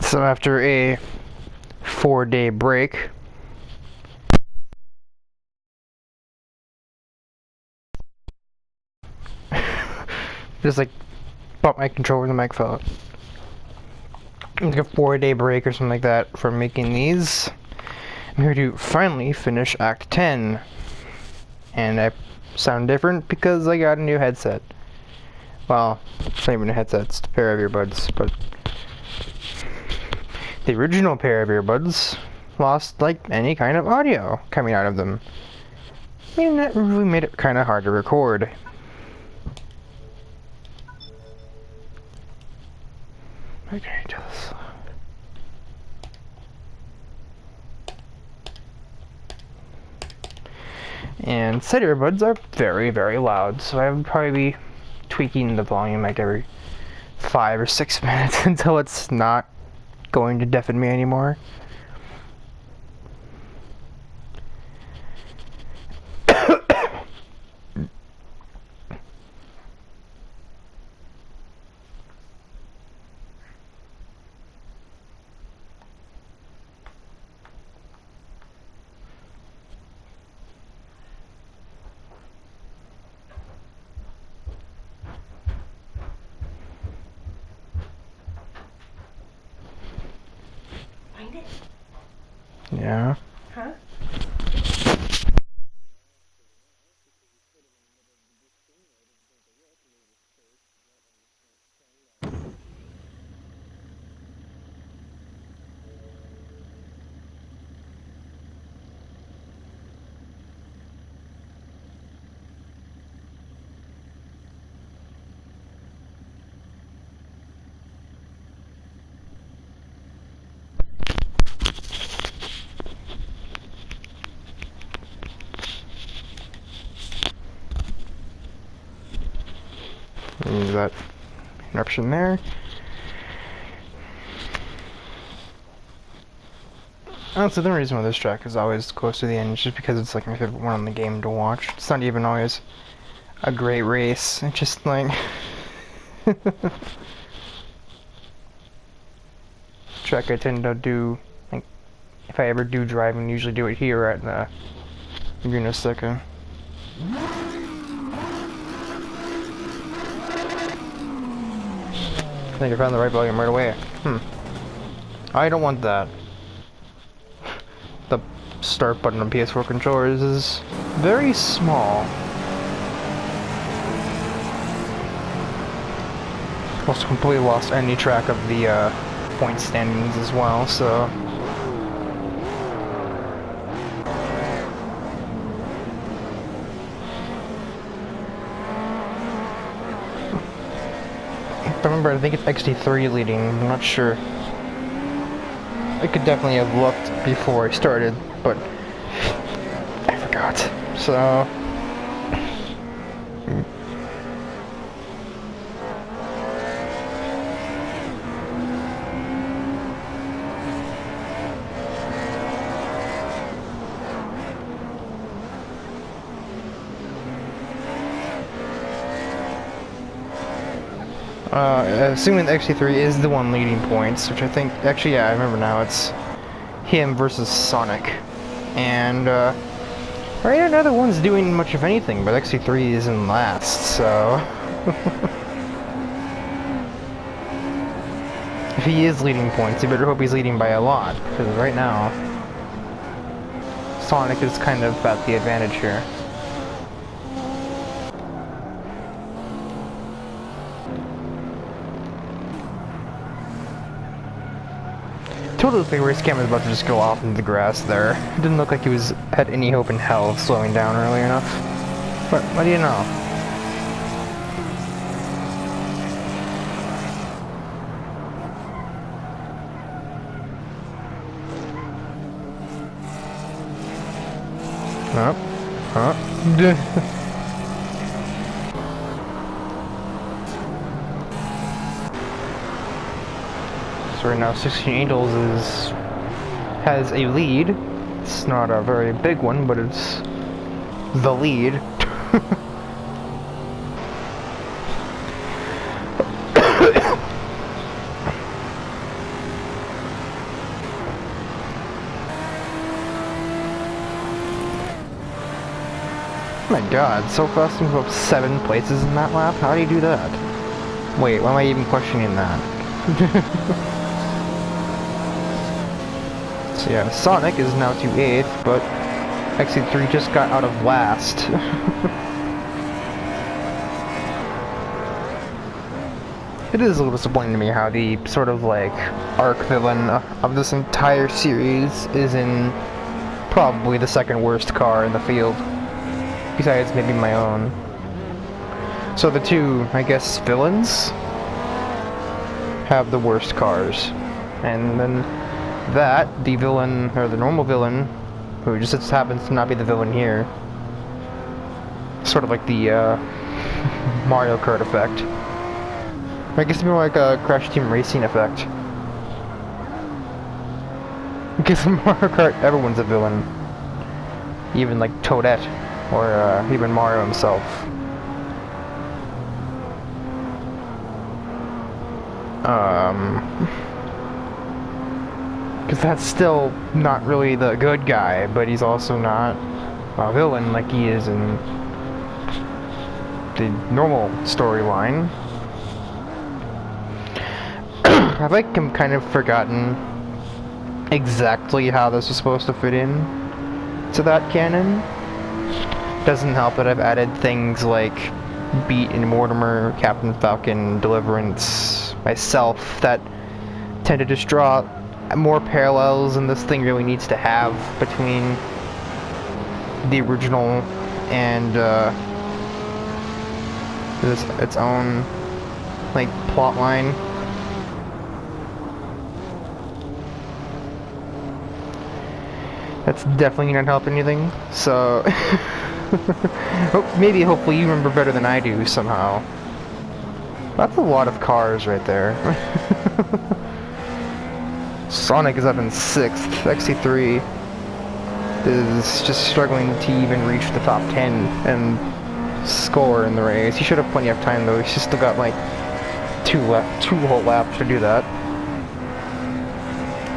So after a 4-day break, just like bump my controller and the mic fell out. Like a 4-day break or something like that from making these. I'm here to finally finish Act 10. And I sound different because I got a new headset. Well, it's not even a headset, it's a pair of earbuds, but the original pair of earbuds lost like any kind of audio coming out of them. I mean, that really made it kind of hard to record. Okay, do this. And said earbuds are very, very loud, so I would probably be tweaking the volume like every 5 or 6 minutes until it's not going to deafen me anymore. Find it? Yeah. Huh? Use that interruption there. Honestly, the reason why this track is always close to the end is just because it's like my favorite one on the game to watch. It's not even always a great race. It's just like track I tend to do, like, if I ever do drive, and usually do it here at the Laguna Seca. I think I found the right volume right away. I don't want that. The start button on PS4 controllers is very small. Also completely lost any track of the point standings as well, so... Remember, I think it's XT3 leading, I'm not sure. I could definitely have looked before I started, but I forgot. So... assuming the XT3 is the one leading points, which I think, actually, yeah, I remember now, it's him versus Sonic. And, right now, the one's doing much of anything, but XT3 is in last, so... If he is leading points, you better hope he's leading by a lot, because right now, Sonic is kind of at the advantage here. Totally think race cam was about to just go off into the grass there. It didn't look like he was had any hope in hell of slowing down early enough. But what do you know? So right now 16 Angels has a lead. It's not a very big one, but it's the lead. My god, so fast to move up 7 places in that lap? How do you do that? Wait, why am I even questioning that? So yeah, Sonic is now to 8th, but XC3 just got out of last. It is a little disappointing to me how the sort of like arc villain of this entire series is in probably the second worst car in the field, besides maybe my own. So the two, I guess, villains have the worst cars, and then that, the villain, or the normal villain, who just happens to not be the villain here, sort of like the Mario Kart effect. I guess it's more like a Crash Team Racing effect. Because in Mario Kart, everyone's a villain. Even like Toadette, or even Mario himself. Because that's still not really the good guy, but he's also not a villain like he is in the normal storyline. I've like kind of forgotten exactly how this is supposed to fit in to that canon. Doesn't help that I've added things like Beat and Mortimer, Captain Falcon, Deliverance, myself, that tend to just draw more parallels than this thing really needs to have between the original and its own like plot line. That's definitely not help anything. So maybe hopefully you remember better than I do somehow. That's a lot of cars right there. Sonic is up in 6th. XC3 is just struggling to even reach the top 10 and score in the race. He should have plenty of time though. He's still got like 2 whole laps to do that.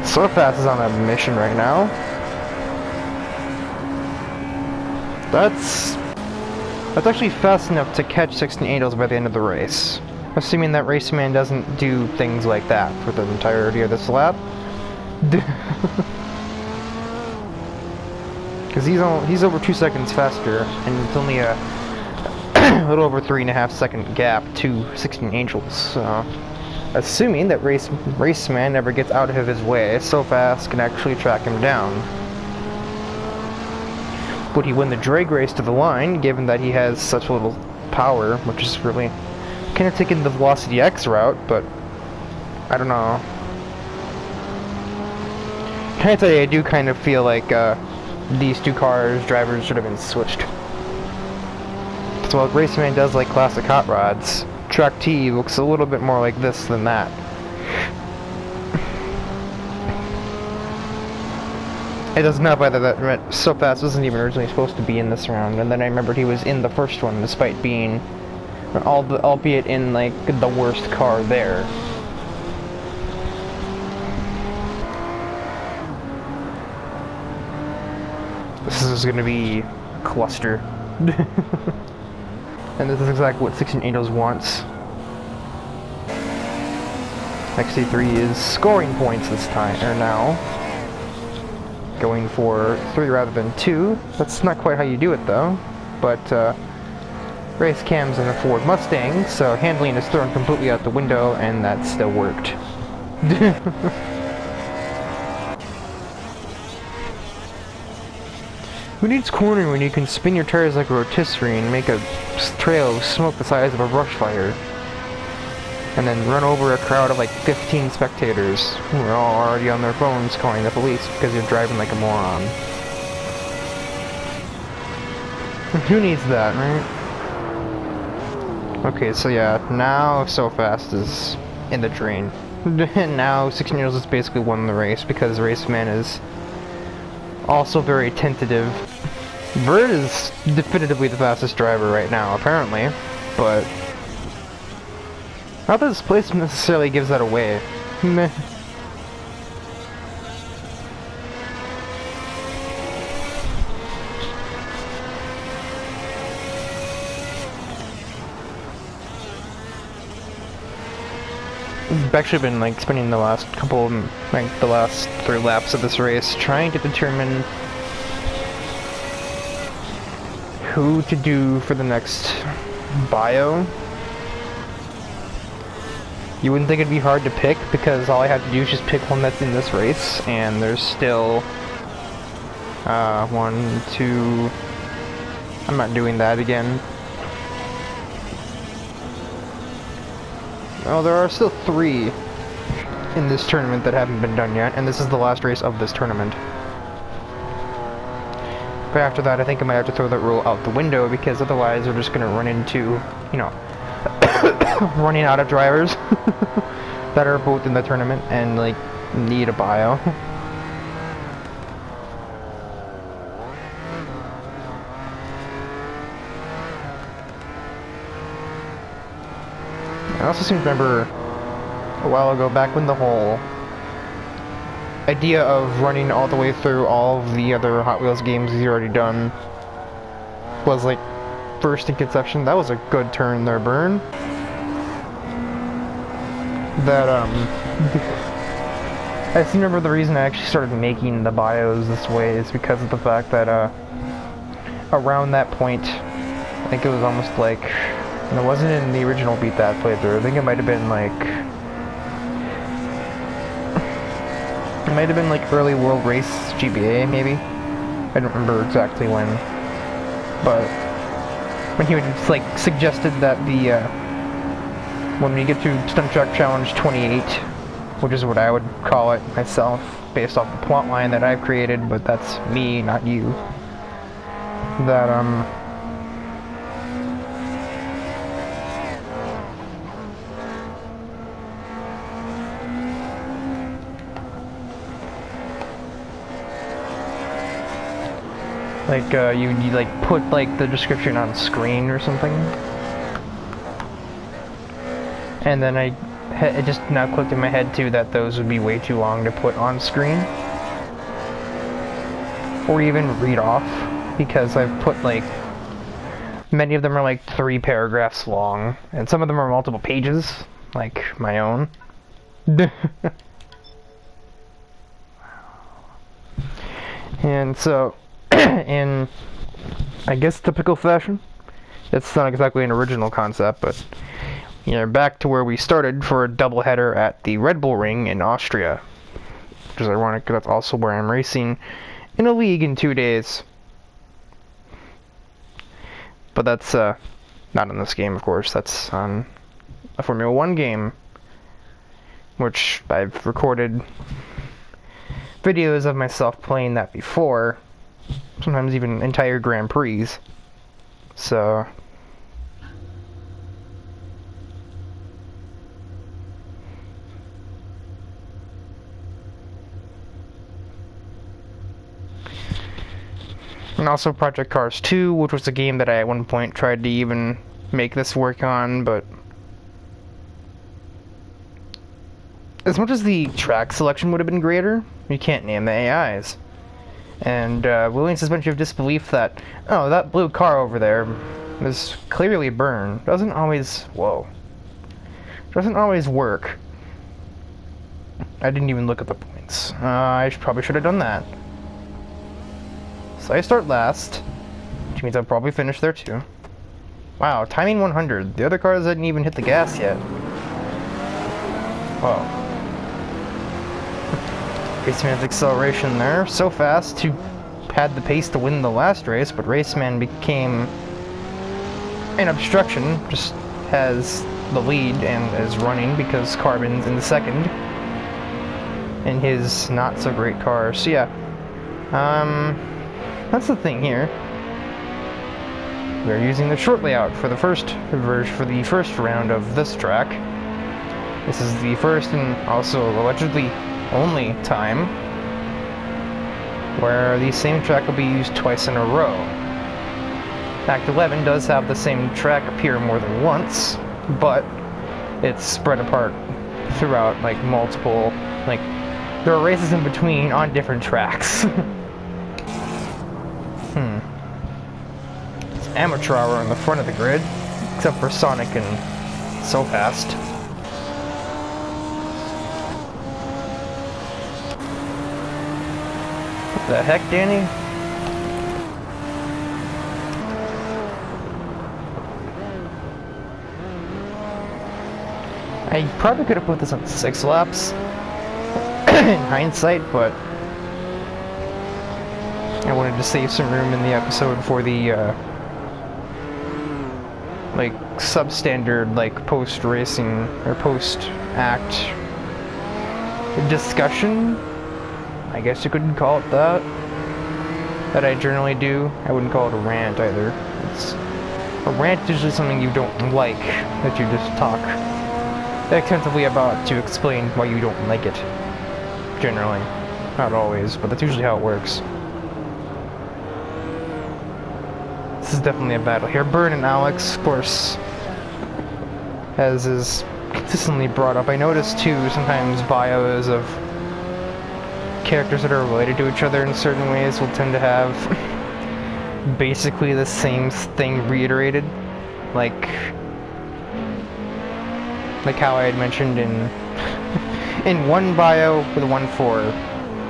So Fast is on a mission right now. That's actually fast enough to catch 16 Angels by the end of the race. Assuming that Raceman doesn't do things like that for the entirety of this lap. Because he's over 2 seconds faster, and it's only a little over 3.5 second gap to 16 Angels. So, assuming that Raceman never gets out of his way, So Fast can actually track him down. Would he win the drag race to the line, given that he has such little power, which is really kind of taking the Velocity X route, but I don't know. Can I tell you, I do kind of feel like these two drivers should have been switched. So while Raceman does like classic hot rods, Track T looks a little bit more like this than that. It doesn't help either that So Fast wasn't even originally supposed to be in this round, and then I remembered he was in the first one despite being, albeit in like the worst car there. This is going to be a cluster. And this is exactly what 16 Angels wants. XC3 is scoring points this time, or now. Going for 3 rather than 2. That's not quite how you do it though. But race cam's in a Ford Mustang, so handling is thrown completely out the window, and that still worked. Who needs cornering when you can spin your tires like a rotisserie and make a trail of smoke the size of a brush fire? And then run over a crowd of like 15 spectators who are all already on their phones calling the police because you're driving like a moron. Who needs that, right? Okay, so yeah, now So Fast is in the drain. And now 16 Years has basically won the race because Raceman is also very tentative. Bird is definitively the fastest driver right now, apparently, but not that his placement necessarily gives that away. Meh. I've actually been like spending the last couple, like the last 3 laps of this race trying to determine who to do for the next bio. You wouldn't think it'd be hard to pick because all I have to do is just pick one that's in this race, and there's still 1, 2. I'm not doing that again. Oh, there are still 3 in this tournament that haven't been done yet, and this is the last race of this tournament. But after that, I think I might have to throw that rule out the window, because otherwise we're just gonna run into, you know, running out of drivers that are both in the tournament and, like, need a bio. I also seem to remember a while ago, back when the whole idea of running all the way through all of the other Hot Wheels games you've already done was like first in conception. That was a good turn there, Burn. That I seem to remember the reason I actually started making the bios this way is because of the fact that around that point, I think it was almost like, and it wasn't in the original Beat That playthrough, I think it might have been like, it might have been like early World Race GBA, maybe? I don't remember exactly when. But when he would like suggested that the when we get to Stunt Track Challenge 28, which is what I would call it myself, based off the plot line that I've created, but that's me, not you. That like, you like put like the description on screen or something, and then it just now clicked in my head too that those would be way too long to put on screen, or even read off, because I've put like, many of them are like 3 paragraphs long, and some of them are multiple pages, like my own. And so, in, I guess, typical fashion, it's not exactly an original concept, but, you know, back to where we started for a doubleheader at the Red Bull Ring in Austria, which is ironic because that's also where I'm racing in a league in 2 days. But that's not in this game, of course. That's on a Formula 1 game, which I've recorded videos of myself playing that before, sometimes even entire Grand Prix. So and also Project Cars 2, which was a game that I at one point tried to even make this work on, but as much as the track selection would have been greater, you can't name the AIs. And willing suspension of disbelief that, oh, that blue car over there is clearly burned, doesn't always doesn't always work. I didn't even look at the points. I probably should have done that. So I start last, which means I'll probably finish there too. Wow, timing 100. The other cars didn't even hit the gas yet. Whoa. Raceman's acceleration there, so fast to had the pace to win the last race, but Raceman became an obstruction, just has the lead and is running because Carbon's in the second in his not so great car. So yeah, that's the thing here. We're using the short layout for the first round of this track. This is the first and also allegedly only time where the same track will be used twice in a row. Act 11 does have the same track appear more than once, but it's spread apart throughout like multiple, like there are races in between on different tracks. It's amateur hour in the front of the grid, except for Sonic and So Fast. The heck, Danny? I probably could have put this on 6 laps in hindsight, but I wanted to save some room in the episode for the like substandard, like post-racing or post-act discussion, I guess you could call it that, that I generally do. I wouldn't call it a rant either. A rant is usually something you don't like, that you just talk extensively about to explain why you don't like it. Generally. Not always, but that's usually how it works. This is definitely a battle here. Byrne and Alex, of course, as is consistently brought up. I noticed too, sometimes bios of characters that are related to each other in certain ways will tend to have basically the same thing reiterated. Like how I had mentioned in in one bio with one for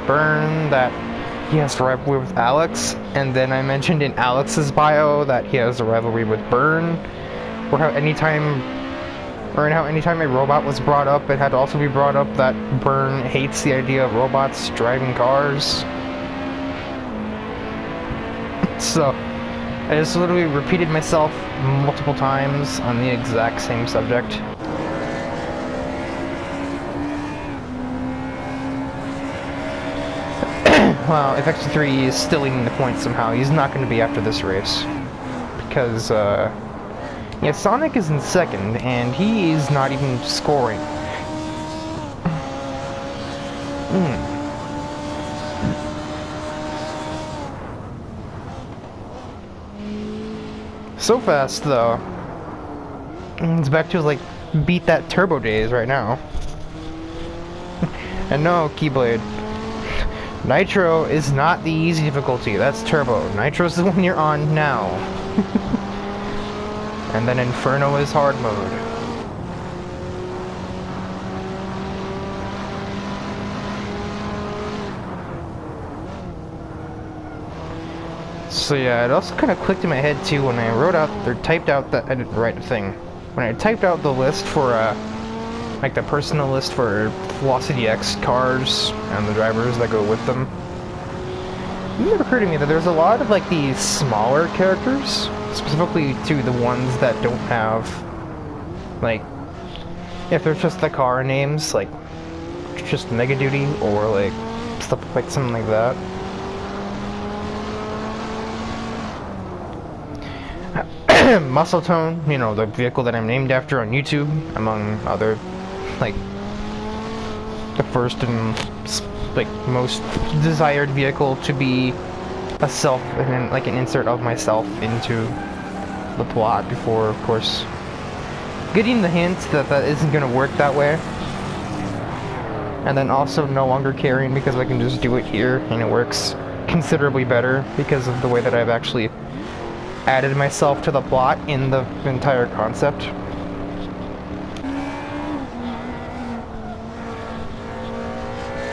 Byrne that he has a rivalry with Alex, and then I mentioned in Alex's bio that he has a rivalry with Byrne, or how anytime a robot was brought up, it had to also be brought up that Byrne hates the idea of robots driving cars. So I just literally repeated myself multiple times on the exact same subject. Well, if X3 is still leading the points somehow, he's not going to be after this race. Because, yeah, Sonic is in second, and he is not even scoring. So fast, though. It's back to, like, beat that turbo days right now. And no, Keyblade. Nitro is not the easy difficulty, that's Turbo. Nitro's the one you're on now. And then Inferno is hard mode. So yeah, it also kind of clicked in my head too when I wrote out, or typed out that, I didn't write a thing. When I typed out the list for, like the personal list for Velocity X cars and the drivers that go with them, it never occurred to me that there's a lot of like these smaller characters, specifically to the ones that don't have, like, if they're just the car names, like just Mega Duty or like stuff like something like that. Muscle Tone, you know, the vehicle that I'm named after on YouTube, among other, like, the first and, like, most desired vehicle to be a self, like an insert of myself into the plot before, of course, getting the hint that that isn't going to work that way. And then also no longer caring because I can just do it here and it works considerably better because of the way that I've actually added myself to the plot in the entire concept.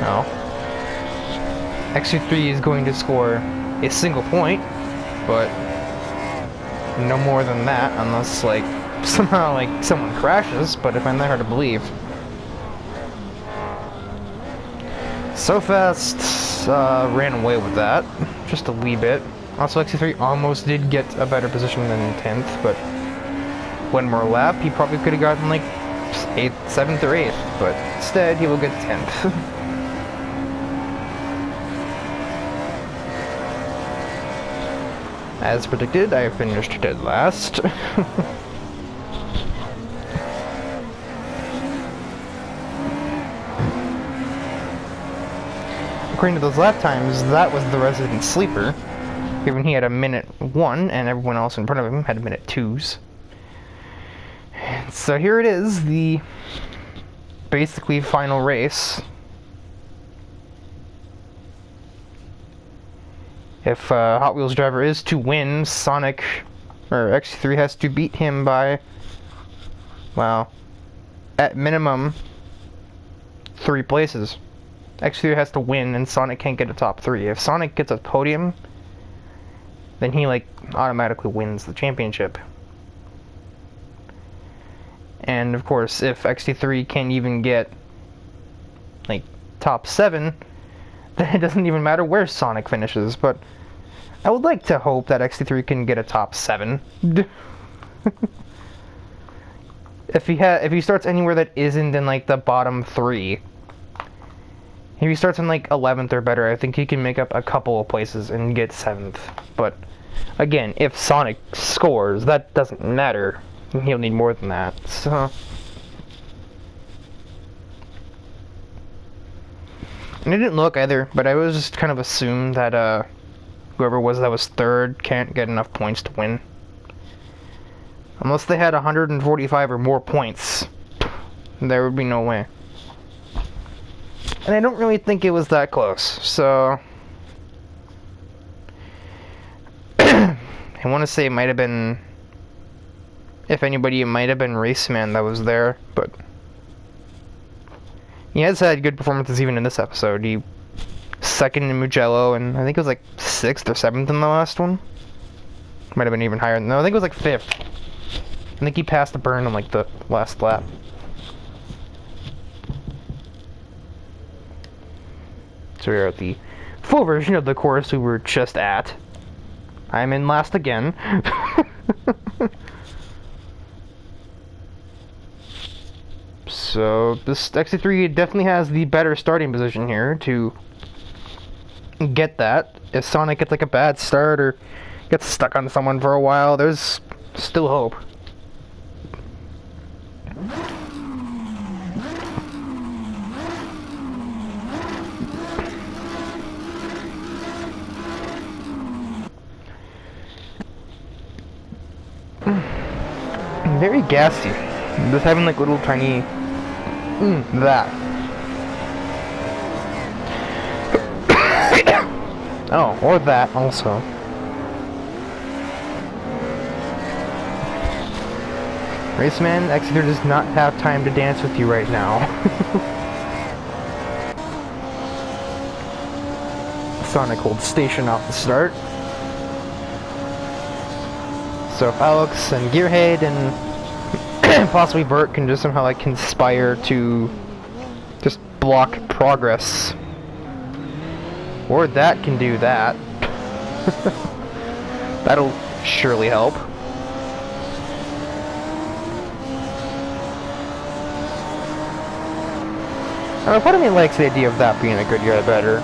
No. X3 is going to score a single point, but no more than that unless, like, somehow, like, someone crashes, but I find that hard to believe. So Fast ran away with that, just a wee bit. Also, X3 almost did get a better position than 10th, but one more lap, he probably could have gotten, like, 8th, 7th, or 8th, but instead, he will get 10th. As predicted, I finished dead last. According to those lap times, that was the resident sleeper, given he had a minute 1 and everyone else in front of him had a minute 2s. So here it is, the basically final race. If Hot Wheels driver is to win, Sonic, or X3 has to beat him by, well, at minimum, 3 places. X3 has to win and Sonic can't get a top 3. If Sonic gets a podium, then he like automatically wins the championship. And of course, if XT3 can't even get like top 7, then it doesn't even matter where Sonic finishes. But I would like to hope that XT3 can get a top 7. If he starts anywhere that isn't in like the bottom 3, if he starts in like 11th or better, I think he can make up a couple of places and get 7th. But again, if Sonic scores, that doesn't matter. He'll need more than that. So, and I didn't look either, but I was just kind of assumed that whoever that was third can't get enough points to win. Unless they had 145 or more points, there would be no way. And I don't really think it was that close, so I want to say it might have been, if anybody, it might have been Raceman that was there, but he has had good performances even in this episode. He second in Mugello, and I think it was like 6th or 7th in the last one. Might have been even higher. No, I think it was like 5th. I think he passed the burn on like the last lap. So we're at the full version of the course we were just at. I'm in last again. So this XT3 definitely has the better starting position here to get that. If Sonic gets like a bad start or gets stuck on someone for a while, there's still hope. Very gassy. Just having like little tiny that. Oh, or that also. Raceman, Exeter does not have time to dance with you right now. Sonic holds station off the start. So if Alex and Gearhead and possibly Bert can just somehow like conspire to just block progress. Or that can do that. That'll surely help. I don't know, part of me likes the idea of that being a good guy better.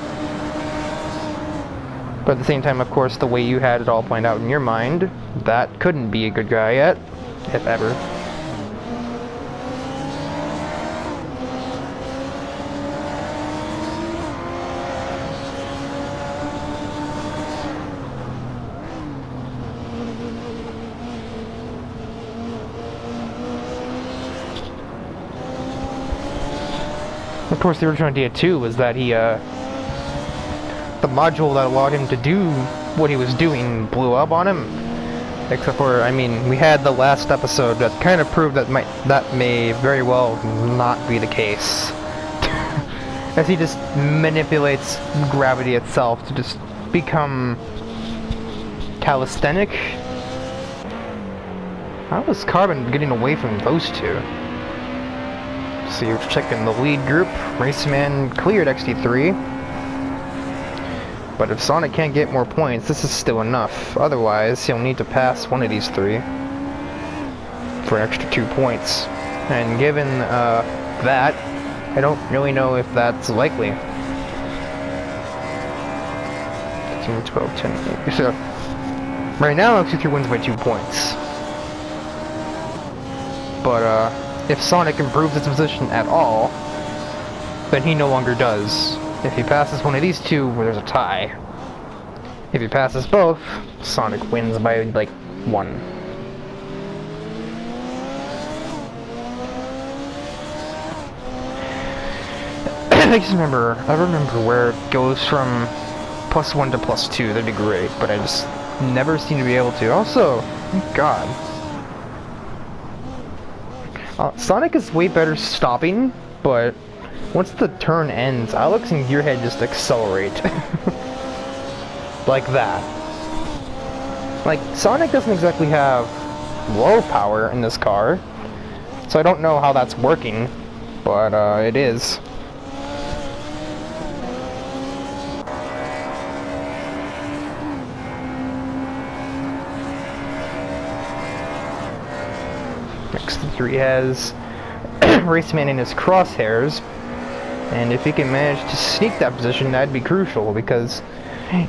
But at the same time, of course, the way you had it all planned out in your mind, that couldn't be a good guy yet, if ever. Of course, the original idea too was that he, the module that allowed him to do what he was doing blew up on him. Except for, I mean, we had the last episode that kind of proved that may very well not be the case. As he just manipulates gravity itself to just become calisthenic. How was Carbon getting away from those two? So you're checking the lead group. Raceman cleared XT3. But if Sonic can't get more points, this is still enough. Otherwise, he'll need to pass one of these three for an extra 2 points. And given that, I don't really know if that's likely. 15, 12, 10, 8. So, right now, XT3 wins by 2 points. But if Sonic improves his position at all, then he no longer does. If he passes one of these two, well, there's a tie. If he passes both, Sonic wins by like 1. I remember where it goes from +1 to +2. That'd be great, but I just never seem to be able to. Also, thank God. Sonic is way better stopping, but once the turn ends, Alex and Gearhead just accelerate. Like that. Like, Sonic doesn't exactly have low power in this car, so I don't know how that's working, but it is. X3 has Raceman in his crosshairs, and if he can manage to sneak that position, that'd be crucial, because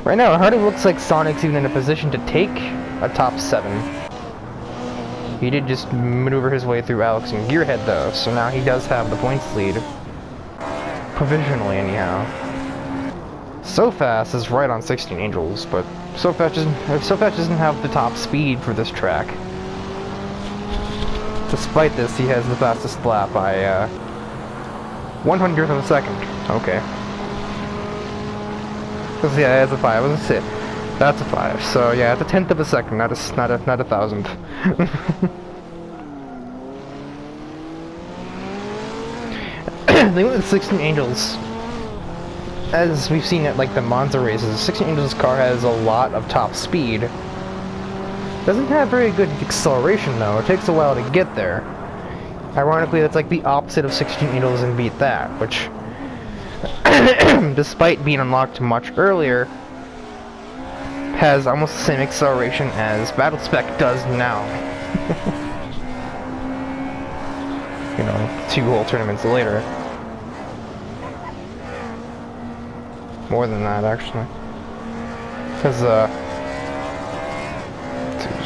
right now it hardly looks like Sonic's even in a position to take a top 7. He did just maneuver his way through Alex and Gearhead though, so now he does have the points lead. Provisionally anyhow. So Fast is right on 16 Angels, but So Fast doesn't have the top speed for this track. Despite this, he has the fastest lap by 100th of a second. Okay. Cause yeah, that's a 5. I was gonna say that's a 5. So yeah, it's a 10th of a second, not a thousandth. The thing with 16 Angels, as we've seen at like the Monza races, 16 Angels' car has a lot of top speed. Doesn't have very good acceleration though. It takes a while to get there. Ironically, that's like the opposite of 16 Angels and Beat That, which, despite being unlocked much earlier, has almost the same acceleration as Battle Spec does now. You know, 2 whole tournaments later. More than that, actually. Because,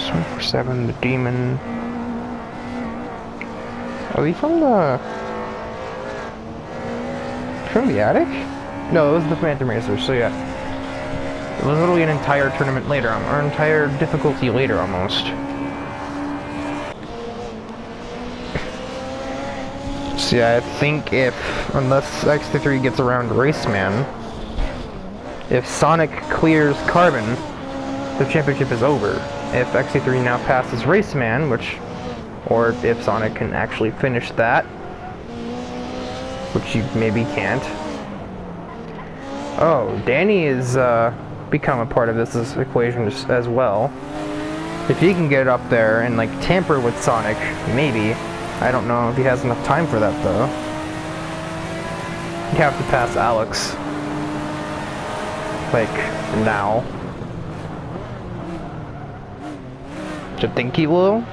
24/7, the Demon. Are we from the attic? No, it was the Phantom Racer, so yeah. It was literally an entire tournament later, or an entire difficulty later, almost. So yeah, I think unless X3 gets around Raceman, if Sonic clears Carbon, the championship is over. If X3 now passes Raceman, or if Sonic can actually finish that, which he maybe can't. Oh, Danny is become a part of this equation as well. If he can get up there and like tamper with Sonic, maybe. I don't know if he has enough time for that though. You have to pass Alex. Like, now. Do you think he will?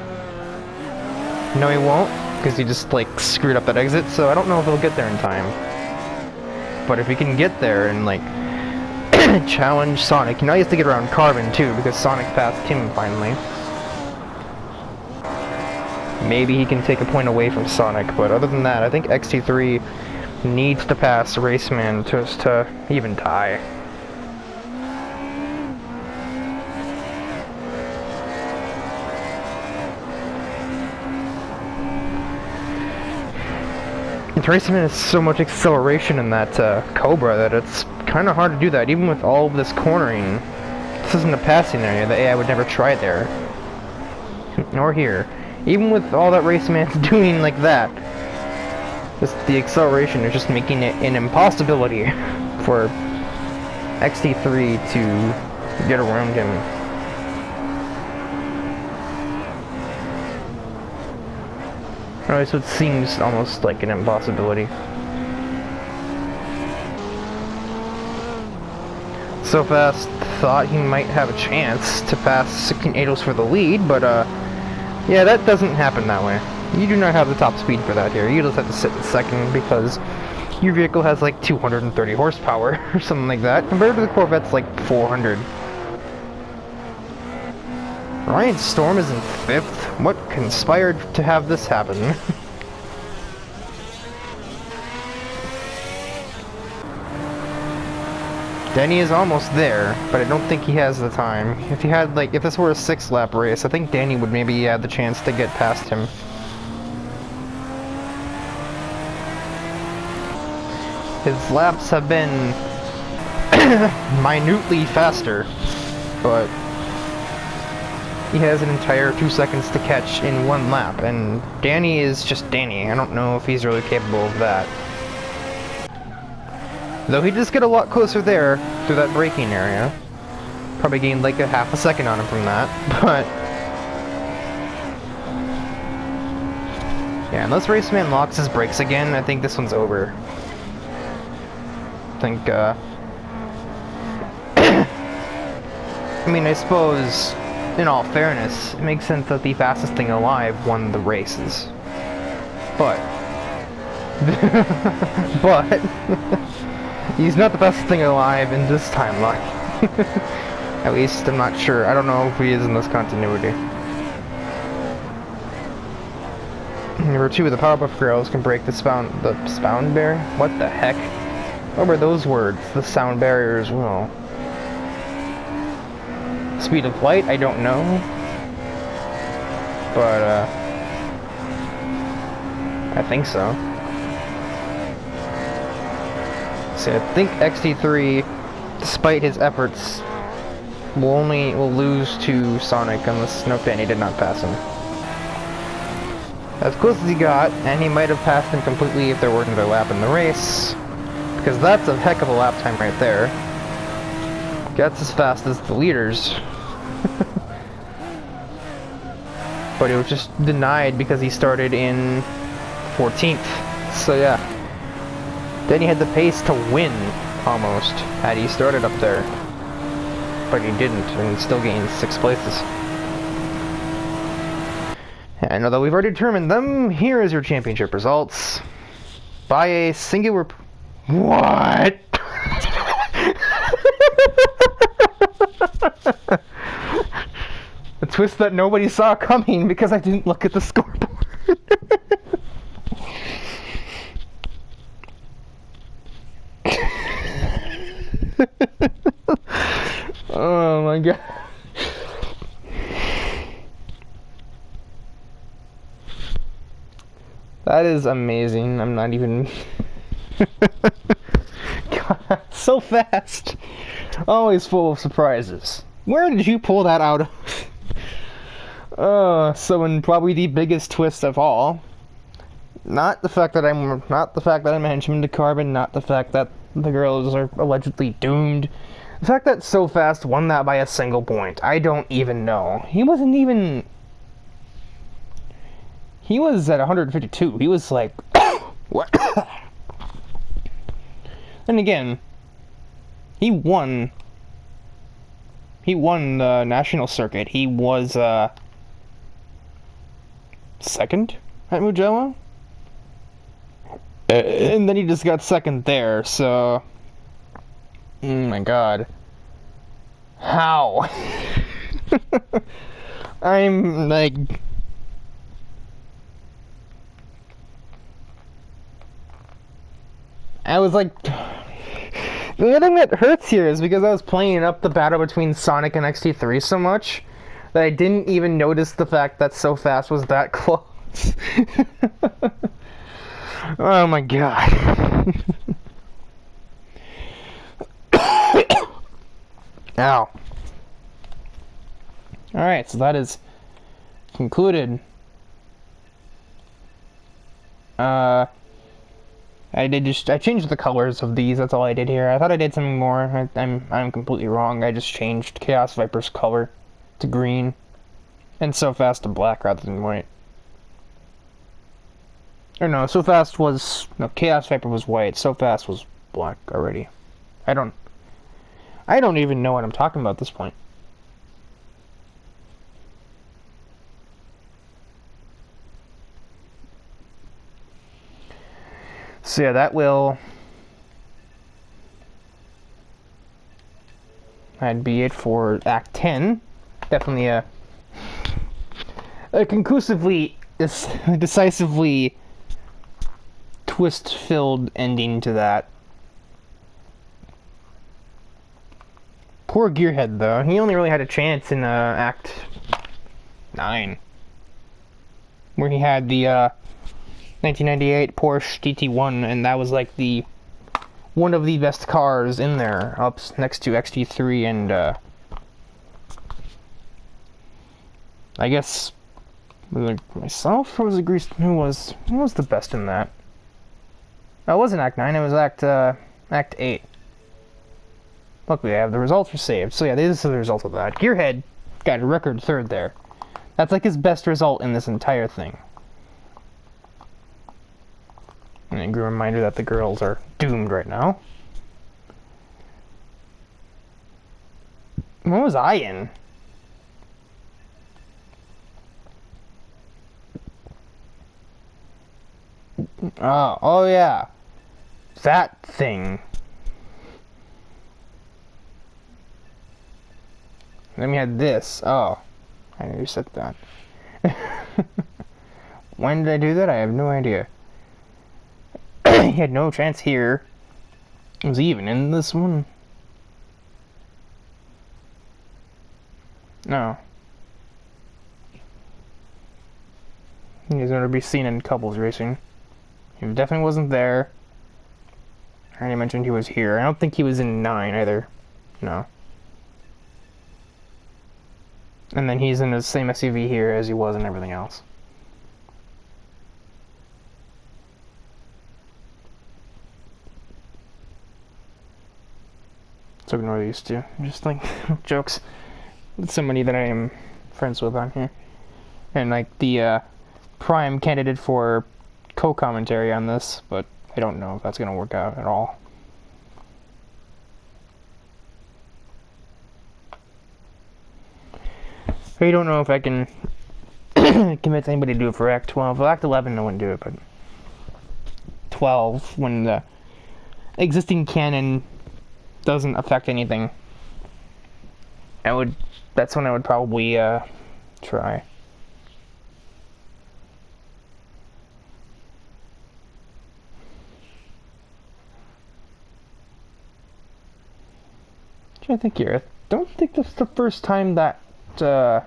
No, he won't, because he just like screwed up that exit, so I don't know if he'll get there in time. But if he can get there and like challenge Sonic, you know he has to get around Carbon too, because Sonic passed him finally. Maybe he can take a point away from Sonic, but other than that, I think XT3 needs to pass Raceman to even tie. Raceman has so much acceleration in that Cobra that it's kind of hard to do that, even with all of this cornering. This isn't a passing area, the AI would never try there. Or here. Even with all that Raceman's doing like that, the acceleration is just making it an impossibility for XT3 to get around him. Alright, so it seems almost like an impossibility. So Fast thought he might have a chance to pass 16 Angels for the lead, but yeah, that doesn't happen that way. You do not have the top speed for that here. You just have to sit in second because your vehicle has like 230 horsepower or something like that, compared to the Corvette's like 400. Ryan Storm is in 5th? What conspired to have this happen? Danny is almost there, but I don't think he has the time. If this were a 6-lap race, I think Danny would maybe have the chance to get past him. His laps have been minutely faster, but he has an entire 2 seconds to catch in 1 lap, and Danny is just Danny. I don't know if he's really capable of that. Though he just got a lot closer there through that braking area. Probably gained like a half a second on him from that, but... yeah, unless Raceman locks his brakes again, I think this one's over. I think, I mean, I suppose, in all fairness, it makes sense that the fastest thing alive won the races. But... but... he's not the best thing alive in this timeline. At least, I'm not sure. I don't know if he is in this continuity. Number 2, the Powerpuff Girls can break the sound barrier? What the heck? What were those words? The sound barrier as well. Speed of light? I don't know. But, I think so. So I think XT3, despite his efforts, will lose to Sonic unless Snow Penny did not pass him. As close as he got, and he might have passed him completely if there weren't another lap in the race, because that's a heck of a lap time right there. That's as fast as the leaders. But it was just denied because he started in 14th. So yeah. Then he had the pace to win, almost, had he started up there. But he didn't, and still gained 6 places. And although we've already determined them, here is your championship results. By a singular... What? A twist that nobody saw coming because I didn't look at the scoreboard. Oh my god. That is amazing. I'm not even... God, so fast. Always full of surprises. Where did you pull that out of? So in probably the biggest twist of all. Not the fact that I mentioned the carbon, not the fact that the girls are allegedly doomed. The fact that So Fast won that by a single point. I don't even know. He wasn't even... He was at 152. He was like... What? And again, he won the national circuit. He was, second at Mugello? And then he just got second there, so... Oh my god. How? I'm, like... I was like... The only thing that hurts here is because I was playing up the battle between Sonic and XT3 so much that I didn't even notice the fact that So Fast was that close. Oh my god. Ow. Alright, so that is concluded. I changed the colors of these, that's all I did here. I thought I did something more. I'm completely wrong. I just changed Chaos Viper's color to green. And So Fast to black rather than white. Or no, So Fast was... No, Chaos Viper was white. So Fast was black already. I don't even know what I'm talking about at this point. So yeah, that'd be it for Act 10. Definitely a conclusively, decisively twist-filled ending to that. Poor Gearhead, though. He only really had a chance in Act 9. Where he had the 1998 Porsche GT1, and that was like one of the best cars in there, up next to XT3 and I guess was it myself or was it who was the best in that? Oh, it wasn't Act 9, it was Act Act 8. Look, we have the results were saved. So yeah, this is the result of that. Gearhead got a record third there. That's like his best result in this entire thing. And a good reminder that the girls are doomed right now. What was I in? Oh yeah. That thing. Then we had this. Oh. I never said that. When did I do that? I have no idea. He had no chance here. Was he even in this one? No. He's going to be seen in couples racing. He definitely wasn't there. I already mentioned he was here. I don't think he was in 9 either. No. And then he's in the same SUV here as he was in everything else. So ignore these two. Just like jokes with somebody that I am friends with on here. And like the prime candidate for co-commentary on this, but I don't know if that's going to work out at all. I don't know if I can convince anybody to do it for Act 12. Well, Act 11 I wouldn't do it, but 12, when the existing canon doesn't affect anything, that's when I would probably try. I think here. I don't think that's the first time that did I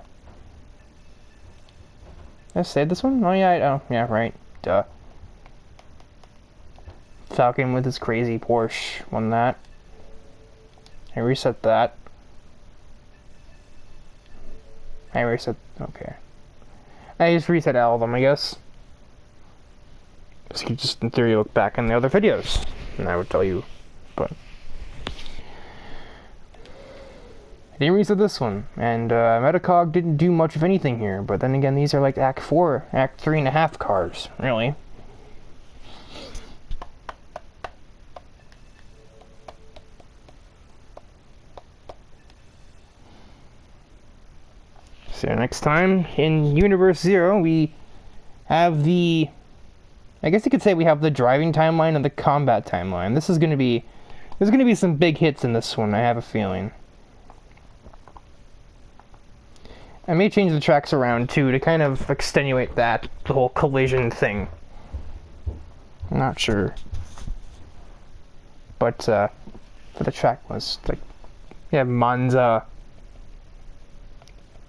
say this one? Oh yeah, oh yeah, right. Duh. Falcon with his crazy Porsche won that. I reset that. Okay. I just reset all of them, I guess. So you just in theory look back in the other videos, and I would tell you, but I didn't reset this one, and Metacog didn't do much of anything here, but then again, these are like Act 4, Act 3.5 cars, really. So next time, in Universe 0, we have the, I guess you could say we have the driving timeline and the combat timeline. There's gonna be some big hits in this one, I have a feeling. I may change the tracks around too to kind of extenuate that, the whole collision thing. I'm not sure. But for the track list, like, you have Monza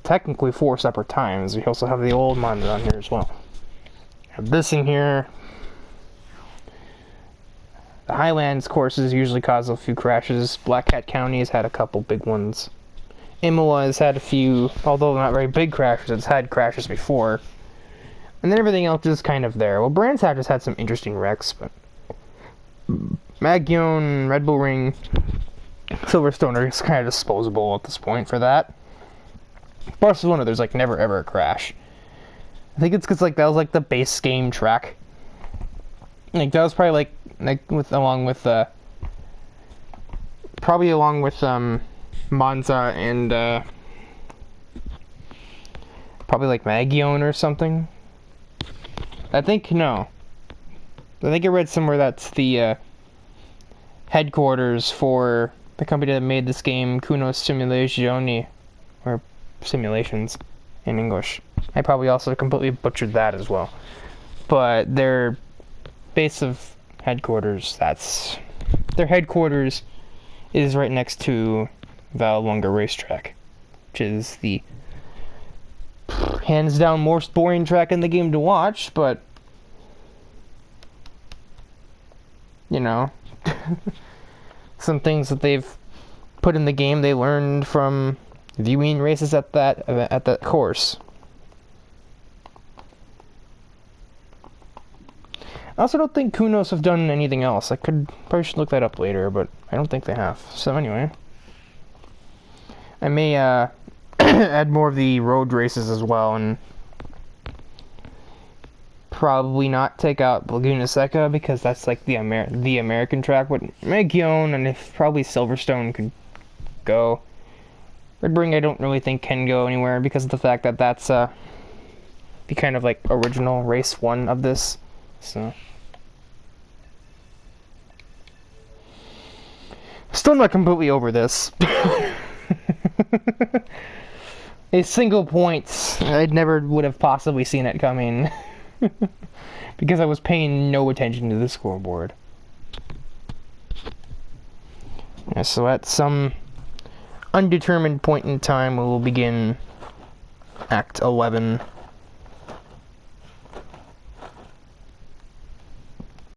technically 4 separate times. We also have the old Monza on here as well. Have this in here. The Highlands courses usually cause a few crashes. Black Cat County has had a couple big ones. Imola has had a few, although not very big crashes, it's had crashes before. And then everything else is kind of there. Well, Brands Hatch has had some interesting wrecks, but Magione, Red Bull Ring, Silverstone are kind of disposable at this point for that. Barcelona, there's like never ever a crash. I think it's because like that was like the base game track. Like that was probably along with Monza and probably like Magione or something. I think I read somewhere that's the headquarters for the company that made this game, Kuno Simulazioni, or Simulations in English. I probably also completely butchered that as well. But their base of headquarters, their headquarters is right next to Vallelunga Racetrack, which is the hands down most boring track in the game to watch, but you know, some things that they've put in the game they learned from viewing races at that course. I also don't think Kunos have done anything else. Probably should look that up later, but I don't think they have. So anyway, I may add more of the road races as well, and probably not take out Laguna Seca because that's like the American track. But Meggione and if probably Silverstone could go. Red Ring I don't really think can go anywhere because of the fact that that's the kind of like original race 1 of this. So still not completely over this. A single point, I never would have possibly seen it coming. Because I was paying no attention to the scoreboard. Yeah, so at some undetermined point in time, we will begin Act 11.